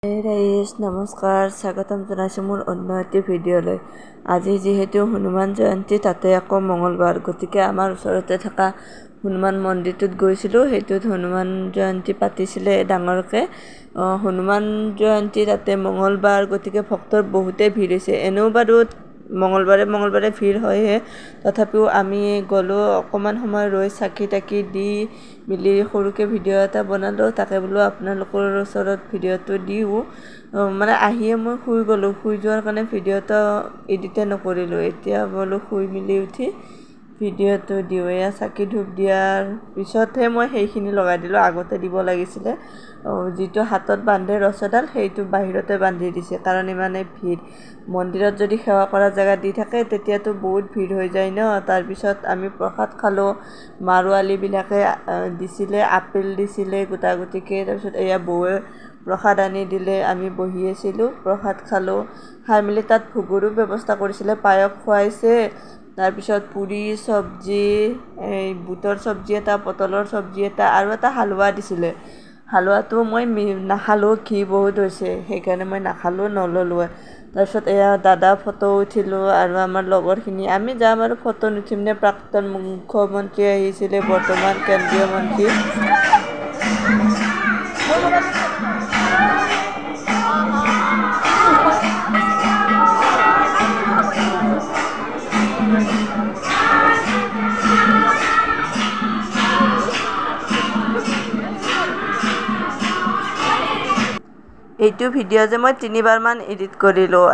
Rice नमस्कार स्वागतम जनाइছো মোৰ অন্য এটি ভিডিঅ'লৈ। আজি যেহেতু হনুমান জয়ন্তী তাতে আকৌ মঙ্গলবাৰ গতিকে আমাৰ ওচৰতে থকা হনুমান মন্দিৰটোত গৈছিলো। হেতুত হনুমান জয়ন্তী পাতিছিলে ডাঙৰকে। হনুমান জয়ন্তী তাতে মঙ্গলবাৰ গতিকে ভক্তৰ বহুতে ভিৰ হৈছে। এনেও বাৰু মঙ্গলবাৰে ভিৰ হয়হে, তথাপিও আমি গ'লো অকমান সময় ৰৈ চাকি তাকি দি মিলি সৰুকে ভিডিঅ' এটা বনালো। তাকে বোলো আপোনালোকৰ ওচৰত ভিডিঅ'টো দিও। মানে আহিয়ে মই শুই গ'লো। শুই যোৱাৰ কাৰণে ভিডিঅ'টো এডিটে নকৰিলোঁ। এতিয়া বোলো শুই মিলি উঠি ভিডিঅ'টো দিওঁ। এয়া চাকি ধূপ দিয়াৰ পিছতহে মই সেইখিনি লগাই দিলোঁ, আগতে দিব লাগিছিলে। যিটো হাতত বান্ধে ৰছাডাল সেইটো বাহিৰতে বান্ধি দিছে, কাৰণ ইমানেই ভিৰ। মন্দিৰত যদি সেৱা কৰা জেগা দি থাকে তেতিয়াতো বহুত ভিৰ হৈ যায় ন। তাৰপিছত আমি প্ৰসাদ খালোঁ। মাৰোৱালীবিলাকে দিছিলে, আপেল দিছিলে গোটাগুটিকে। তাৰপিছত এয়া বৌৱে প্ৰসাদ আনি দিলে, আমি বহি আছিলোঁ, প্ৰসাদ খালোঁ। খাই মেলি তাত ভোগৰো ব্যৱস্থা কৰিছিলে, পায়স খুৱাইছে। তাৰপিছত পুৰি চব্জি, এই বুটৰ চব্জি এটা, পটলৰ চব্জি এটা আৰু এটা হালোৱা দিছিলে। হালোৱাটো মই নাখালোঁ, ঘি বহুত হৈছে, সেইকাৰণে মই নাখালোঁ, নল'লোঁ। তাৰপিছত এয়া দাদা ফটো উঠিলোঁ আৰু আমাৰ লগৰখিনি। আমি যাম আৰু ফটো নুঠিম নে? প্ৰাক্তন মুখ্যমন্ত্ৰী আহিছিলে, বৰ্তমান কেন্দ্ৰীয় মন্ত্ৰী। এইটো ভিডিঅ' যে মই 3বাৰমান এডিট কৰিলোঁ।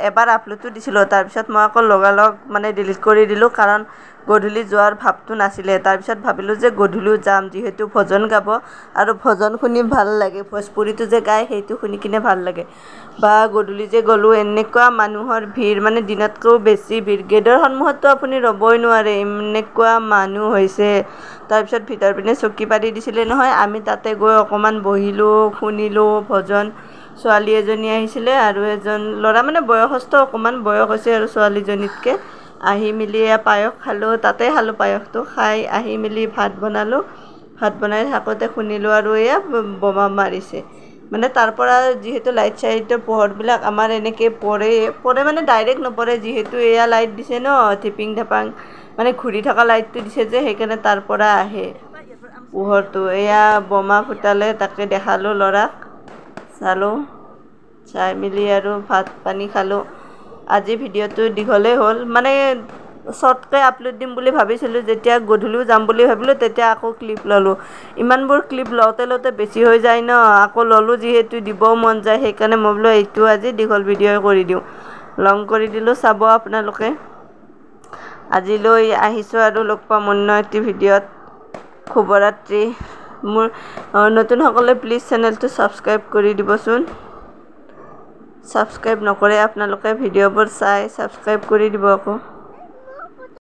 এবাৰ আপলোডো দিছিলোঁ, তাৰপিছত মই আকৌ লগালগ মানে ডিলিট কৰি দিলোঁ, কাৰণ গধূলি যোৱাৰ ভাৱটো নাছিলে। তাৰপিছত ভাবিলোঁ যে গধূলিও যাম, যিহেতু ভজন গাব আৰু ভজন শুনি ভাল লাগে। ভোজপুৰীটো যে গায় সেইটো শুনি কিনে ভাল লাগে। বা গধূলি যে গ'লোঁ, এনেকুৱা মানুহৰ ভিৰ, মানে দিনতকৈও বেছি ভিৰ। গেটৰ সন্মুখততো আপুনি ৰ'বই নোৱাৰে, এনেকুৱা মানুহ হৈছে। তাৰপিছত ভিতৰ পিনে চকী পাৰি দিছিলে নহয়, আমি তাতে গৈ অকণমান বহিলোঁ, শুনিলোঁ ভজন। ছোৱালী এজনী আহিছিলে আৰু এজন ল'ৰা, মানে বয়সস্থ, অকণমান বয়স হৈছে আৰু ছোৱালীজনীতকৈ। আহি মেলি পায়স খালোঁ, তাতে খালোঁ পায়সটো। খাই আহি মেলি ভাত বনালোঁ। ভাত বনাই থাকোঁতে শুনিলোঁ আৰু এয়া বোমা মাৰিছে। মানে তাৰ পৰা যিহেতু লাইট চাইটৰ পোহৰবিলাক আমাৰ এনেকৈ পৰে মানে ডাইৰেক্ট নপৰে, যিহেতু এয়া লাইট দিছে ন, ধিপিং ধাপাং মানে ঘূৰি থকা লাইটটো দিছে যে, সেইকাৰণে তাৰ পৰা আহে পোহৰটো। এয়া বোমা ফুটালে, তাকে দেখালোঁ ল'ৰাক, চালোঁ। চাই মেলি আৰু ভাত পানী খালোঁ। আজি ভিডিঅ'টো দীঘলেই হ'ল, মানে শ্বৰ্টকৈ আপলোড দিম বুলি ভাবিছিলোঁ। যেতিয়া গধূলিও যাম বুলি ভাবিলোঁ, তেতিয়া আকৌ ক্লিপ ল'লোঁ। ইমানবোৰ ক্লিপ লওঁতে বেছি হৈ যায় ন, আকৌ ল'লোঁ যিহেতু দিবও মন যায়, সেইকাৰণে মই বোলো এইটো আজি দীঘল ভিডিঅ' কৰি দিওঁ, লং কৰি দিলোঁ। চাব আপোনালোকে। আজিলৈ আহিছোঁ আৰু লগ পাম অন্য এটি ভিডিঅ'ত। শুভৰাত্ৰি। মোৰ নতুনসকলে প্লিজ চেনেলটো ছাবস্ক্ৰাইব কৰি দিবচোন। ছাবস্ক্ৰাইব নকৰে আপোনালোকে, ভিডিঅ'বোৰ চাই ছাবস্ক্ৰাইব কৰি দিব আকৌ।